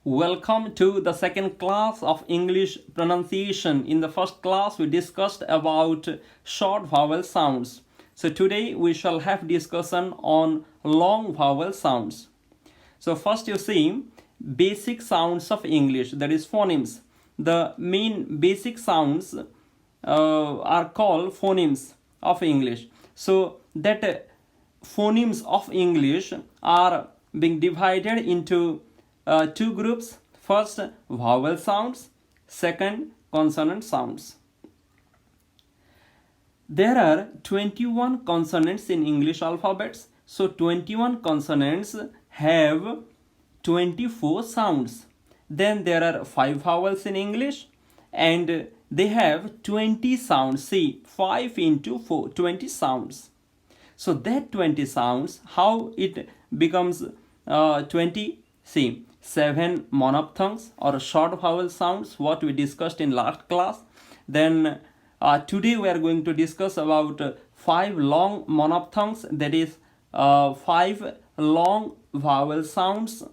Welcome to the second class of English pronunciation. In the first class, we discussed about short vowel sounds. So today we shall have discussion on long vowel sounds. So first you see basic sounds of English, that is phonemes. The main basic sounds are called phonemes of English. So that phonemes of English are being divided into two groups. First, vowel sounds. Second, consonant sounds. There are 21 consonants in English alphabets. So 21 consonants have 24 sounds. Then there are 5 vowels in English and they have 20 sounds. See, 5 into 4, 20 sounds. So that 20 sounds, how it becomes 20? See, 7 monophthongs or short vowel sounds, what we discussed in last class. Then today we are going to discuss about 5 long monophthongs, that is 5 long vowel sounds.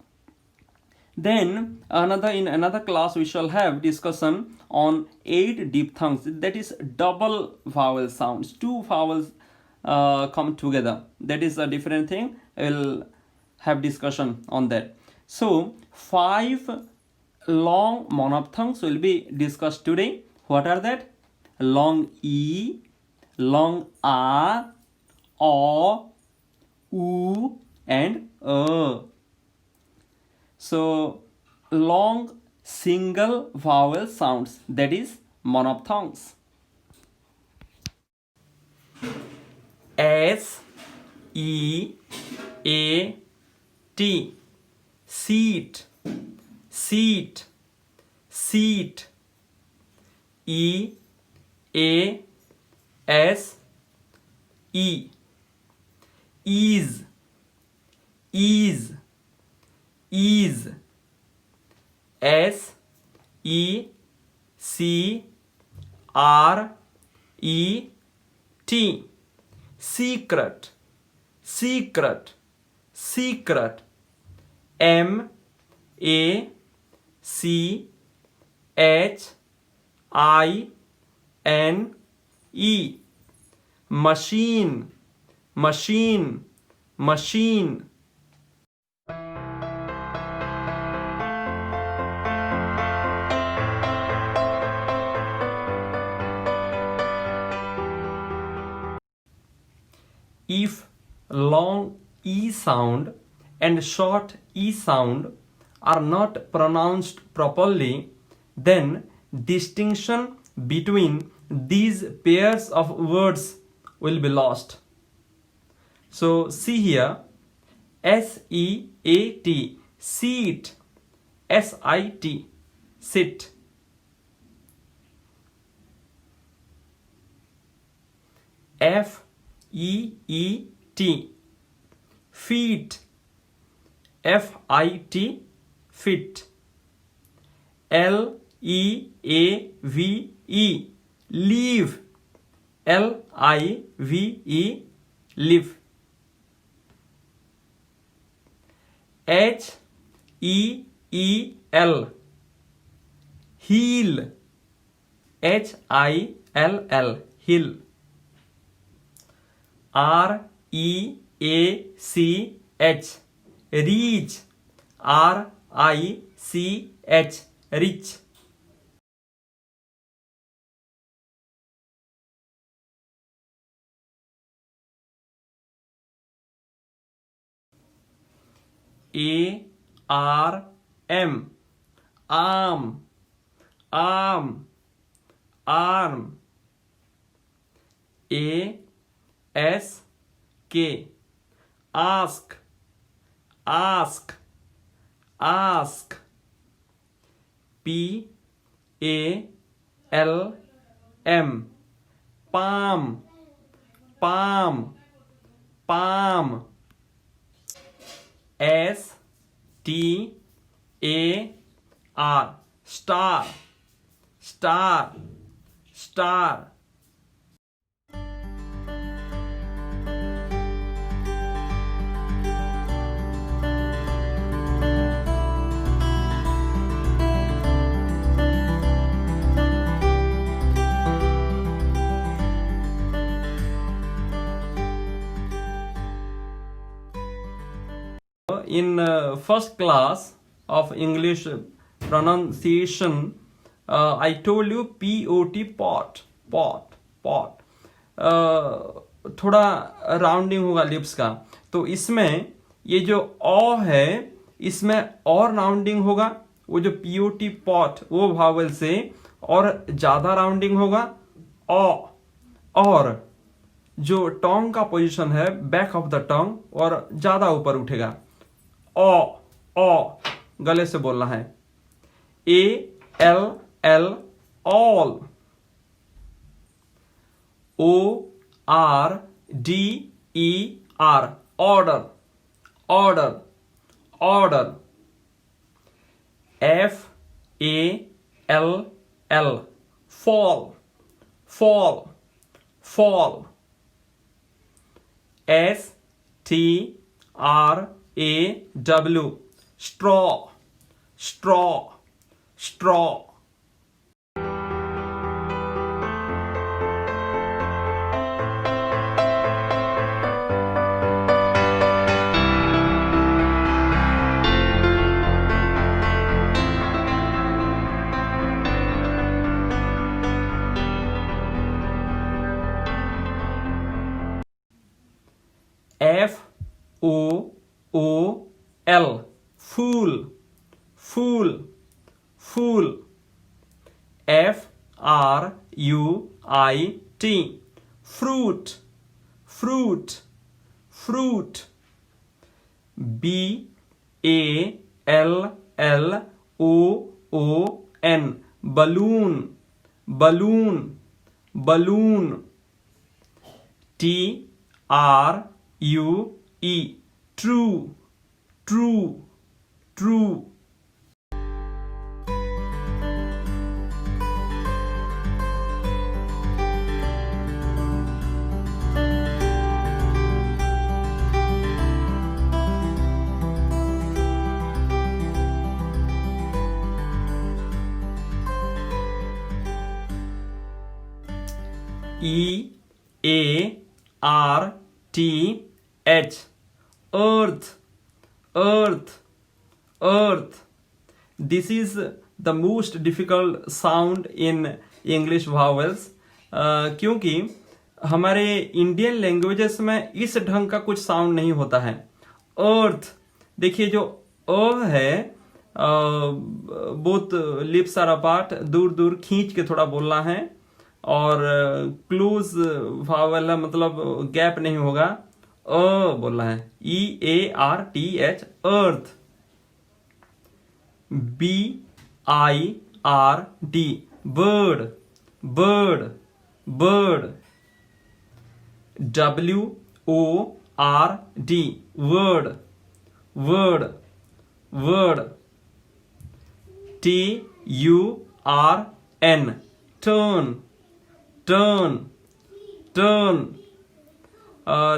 Then in another class we shall have discussion on 8 diphthongs, that is double vowel sounds. 2 vowels come together, that is a different thing. We'll have discussion on that. So 5 long monophthongs will be discussed today. What are that? Long E, long A, O, U and So long single vowel sounds, that is monophthongs. S, E, A, T. Seat, seat, seat. E, A, S, E. Ease, ease, ease. S, E, C, R, E, T. Secret, secret, secret. M, A, C, H, I, N, E. Machine, machine, machine. If long E sound and short E sound are not pronounced properly, then distinction between these pairs of words will be lost. So see here, S-E-A-T, seat, S-I-T, sit. F-E-E-T, feet, F-I-T, fit. L-E-A-V-E, leave, L-I-V-E, live. H-E-E-L, heel, H-I-L-L, hill. R-E-A-C-H, reach, R-I-C-H, reach. A-R-M, arm, arm, arm. A-S-K, ask, ask, ask. P-A-L-M, palm, palm, palm. S-T-A-R, star, star, star. in first class of English pronunciation, I told you pot, pot. थोड़ा rounding होगा lips का, तो इसमें ये जो ओ है इसमें और राउंडिंग होगा, वो जो पीओटी पॉट वो वावल से और ज्यादा राउंडिंग होगा ओ, और जो टोंग का पोजीशन है बैक ऑफ द टोंग और ज्यादा ऊपर उठेगा, ओ गले से बोलना है, A L L all, O R D E R order, order, order, F A L L fall, fall, fall, S T R A W straw, straw, straw. F O O L fool, fool, fool. F R U I T fruit, fruit, fruit. B A L L O O N balloon, balloon, balloon. T R U E true, true, true. E A R T H earth, earth, earth. This is the most difficult sound in English vowels, क्योंकि हमारे Indian languages में इस ढंग का कुछ sound नहीं होता है. अर्थ, देखिए जो अ है, बोथ लिप्स आर अपार्ट, दूर दूर खींच के थोड़ा बोलना है, और क्लोज वावल है, मतलब गैप नहीं होगा, बोलना है. E A R T H earth. B I R D bird, bird, bird. W O R D word, word, word. T U R N turn, turn, turn.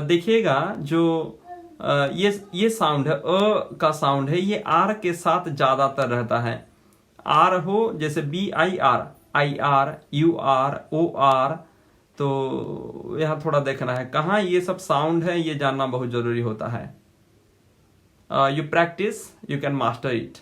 देखिएगा जो ये साउंड है, अ का साउंड है, ये आर के साथ ज्यादातर रहता है. आर हो जैसे B I R, I R, U R, O R, तो यहाँ थोड़ा देखना है कहाँ ये सब साउंड है, ये जानना बहुत जरूरी होता है. You practice, you can master it.